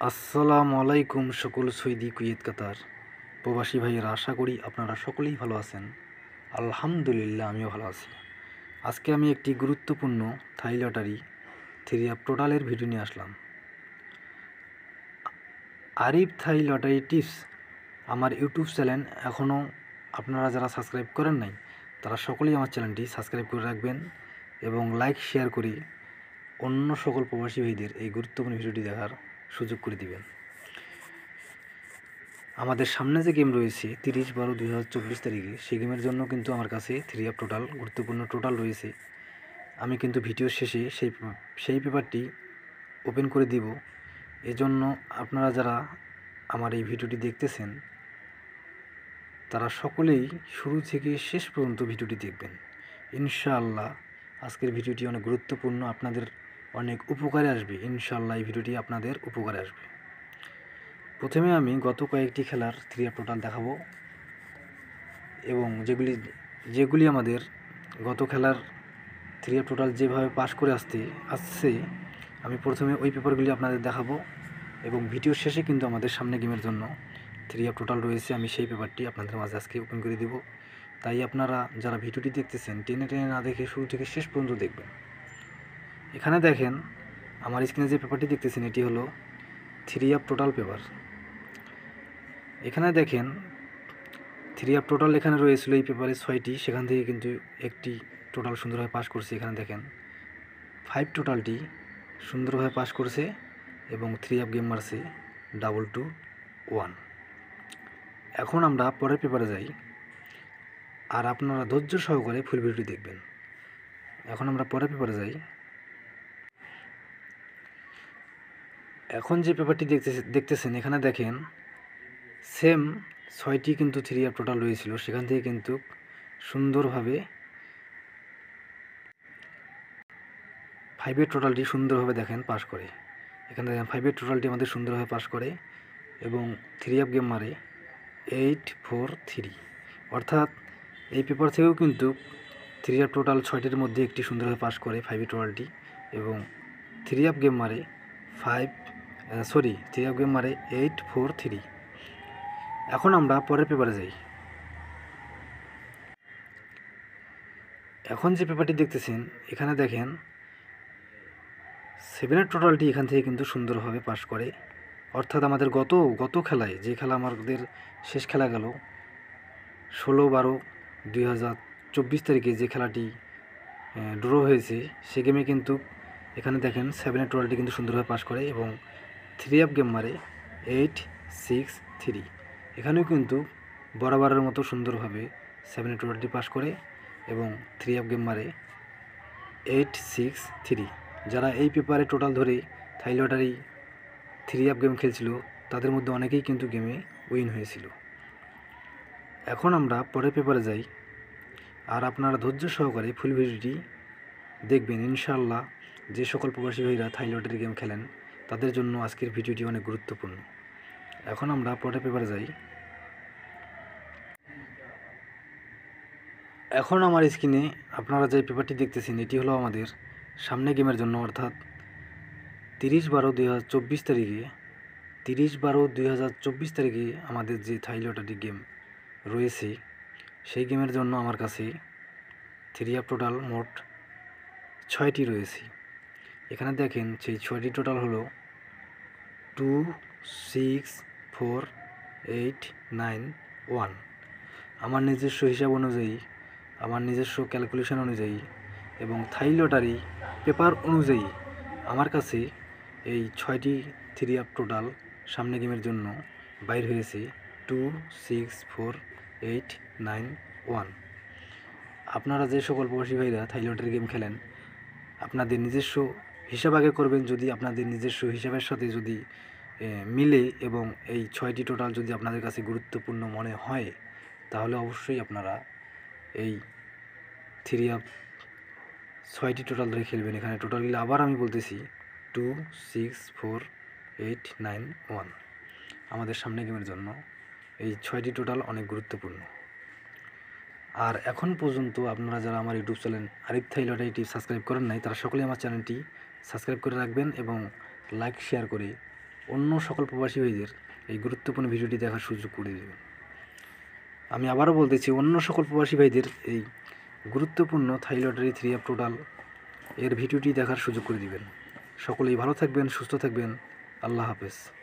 আসসালামু আলাইকুম সকল সৌদি কুয়েত কাতার প্রবাসী ভাইয়েরা, আশা করি আপনারা সকলেই ভালো আছেন। আলহামদুলিল্লাহ, আমিও ভালো আছি। আজকে আমি একটি গুরুত্বপূর্ণ থাই লটারি 3 টোটালের ভিডিও নিয়ে আসলাম। আরিফ থাই লটারি টিপস আমার ইউটিউব চ্যানেল এখনও আপনারা যারা সাবস্ক্রাইব করেন নাই তারা সকলেই আমার চ্যানেলটি সাবস্ক্রাইব করে রাখবেন এবং লাইক শেয়ার করে অন্য সকল প্রবাসী ভাইদের এই গুরুত্বপূর্ণ ভিডিওটি দেখার সুযোগ করে দিবেন। আমাদের সামনে যে গেম রয়েছে 30/12/2024 তারিখে, সেই গেমের জন্য কিন্তু আমার কাছে 3 টোটাল গুরুত্বপূর্ণ টোটাল রয়েছে। আমি কিন্তু ভিডিওর শেষে সেই পেপারটি ওপেন করে দিব। এজন্য আপনারা যারা আমার এই ভিডিওটি দেখতেছেন তারা সকলেই শুরু থেকে শেষ পর্যন্ত ভিডিওটি দেখবেন। ইনশাআল্লাহ আজকের ভিডিওটি অনেক গুরুত্বপূর্ণ, আপনাদের অনেক উপকারে আসবে। ইনশাআল্লাহ এই ভিডিওটি আপনাদের উপকারে আসবে। প্রথমে আমি গত কয়েকটি খেলার 3 টোটাল দেখাবো এবং যেগুলি আমাদের গত খেলার 3 টোটাল যেভাবে পাস করে আসছে আমি প্রথমে ওই পেপারগুলি আপনাদের দেখাবো এবং ভিডিওর শেষে কিন্তু আমাদের সামনে গেমের জন্য 3 টোটাল রয়েছে। আমি সেই পেপারটি আপনাদের মাঝে আজকে ওপেন করে দিব। তাই আপনারা যারা ভিডিওটি দেখতেছেন টেনে টেনে না দেখে শুরু থেকে শেষ পর্যন্ত দেখবেন। এখানে দেখেন আমার স্ক্রিনে যে পেপারটি দেখতেছেন এটি হলো 3 টোটাল পেপার। এখানে দেখেন 3 টোটাল এখানে রয়েছিল এই পেপারে 6টি, সেখান থেকে কিন্তু একটি টোটাল সুন্দরভাবে পাস করছে। এখানে দেখেন 5 টোটালটি সুন্দরভাবে পাস করছে এবং 3 গেম মারছে 221। এখন আমরা পরের পেপারে যাই আর আপনারা ধৈর্য সহকারে ফুল ভিডিওটি দেখবেন। এখন আমরা পরের পেপারে যাই। এখন যে পেপারটি দেখতেছেন এখানে দেখেন সেম 6টি কিন্তু 3 টোটাল রয়েছিল, সেখান থেকে কিন্তু সুন্দরভাবে 5 টোটালটি সুন্দরভাবে দেখেন পাস করে। এখানে দেখেন 5 টোটালটি আমাদের সুন্দরভাবে পাস করে এবং 3 গেম মারে 843। অর্থাৎ এই পেপার থেকেও কিন্তু 3 টোটাল 6টির মধ্যে একটি সুন্দরভাবে পাস করে 5 টোটালটি এবং 3 গেম মারে 3 গেম মারে 843। এখন আমরা পরের পেপারে যাই। এখন যে পেপারটি দেখতেছেন এখানে দেখেন 7 টোটালটি এখান থেকে কিন্তু সুন্দরভাবে পাস করে। অর্থাৎ আমাদের গত খেলায় যে খেলা আমাদের শেষ খেলা গেল 16/12/2024 তারিখে যে খেলাটি ড্র হয়েছে সে গেমে কিন্তু এখানে দেখেন 7 টোটালটি কিন্তু সুন্দরভাবে পাস করে এবং 3 গেম মারে 863। এখানেও কিন্তু বরাবরের মতো সুন্দরভাবে 7 টোটালটি পাস করে এবং 3 গেম মারে 863। যারা এই পেপারে টোটাল ধরে থাই লটারি 3 গেম খেলছিল তাদের মধ্যে অনেকেই কিন্তু গেমে উইন হয়েছিল। এখন আমরা পরের পেপারে যাই আর আপনারা ধৈর্য সহকারে ফুল ভিডিওটি দেখবেন। ইনশাআল্লাহ যে সকল প্রবাসী ভাইরা থাই লটারি গেম খেলেন তাদের জন্য আজকের ভিডিওটি অনেক গুরুত্বপূর্ণ। এখন আমরা পরের পেপারে যাই। এখন আমার স্ক্রিনে আপনারা যে পেপারটি দেখতেছেন এটি হলো আমাদের সামনে গেমের জন্য, অর্থাৎ 30/12/2024 তারিখে 30/12/2024 তারিখে আমাদের যে থাই লটারি গেম রয়েছে সেই গেমের জন্য আমার কাছে 3 টোটাল মোট 6টি রয়েছে। এখানে দেখেন সেই 6টি টোটাল হলো 26481। আমার নিজস্ব হিসাব অনুযায়ী, আমার নিজস্ব ক্যালকুলেশন অনুযায়ী এবং থাই লটারি পেপার অনুযায়ী আমার কাছে এই 6টি 3 টোটাল সামনে গেমের জন্য বাইর হয়েছে 26481। আপনারা যে সকল প্রবাসী ভাইরা থাই লটারি গেম খেলেন আপনাদের নিজস্ব হিসাব আগে করবেন। যদি আপনাদের নিজস্ব হিসাবের সাথে যদি মিলে এবং এই 6টি টোটাল যদি আপনাদের কাছে গুরুত্বপূর্ণ মনে হয় তাহলে অবশ্যই আপনারা এই 6টি টোটাল ধরে খেলবেন। এখানে টোটালগুলো আবার আমি বলতেছি 26481 আমাদের সামনে গেমের জন্য এই 6টি টোটাল অনেক গুরুত্বপূর্ণ। আর এখন পর্যন্ত আপনারা যারা আমার ইউটিউব চ্যানেল আরিফ থাই লটারি সাবস্ক্রাইব করেন নাই তারা সকলেই আমার চ্যানেলটি সাবস্ক্রাইব করে রাখবেন এবং লাইক শেয়ার করে অন্য সকল প্রবাসী ভাইদের এই গুরুত্বপূর্ণ ভিডিওটি দেখার সুযোগ করে দেবেন। আমি আবারও বলতেছি, অন্য সকল প্রবাসী ভাইদের এই গুরুত্বপূর্ণ থাই লটারি 3 অ্যাপ টোটাল এর ভিডিওটি দেখার সুযোগ করে দিবেন। সকলেই ভালো থাকবেন, সুস্থ থাকবেন। আল্লাহ হাফেজ।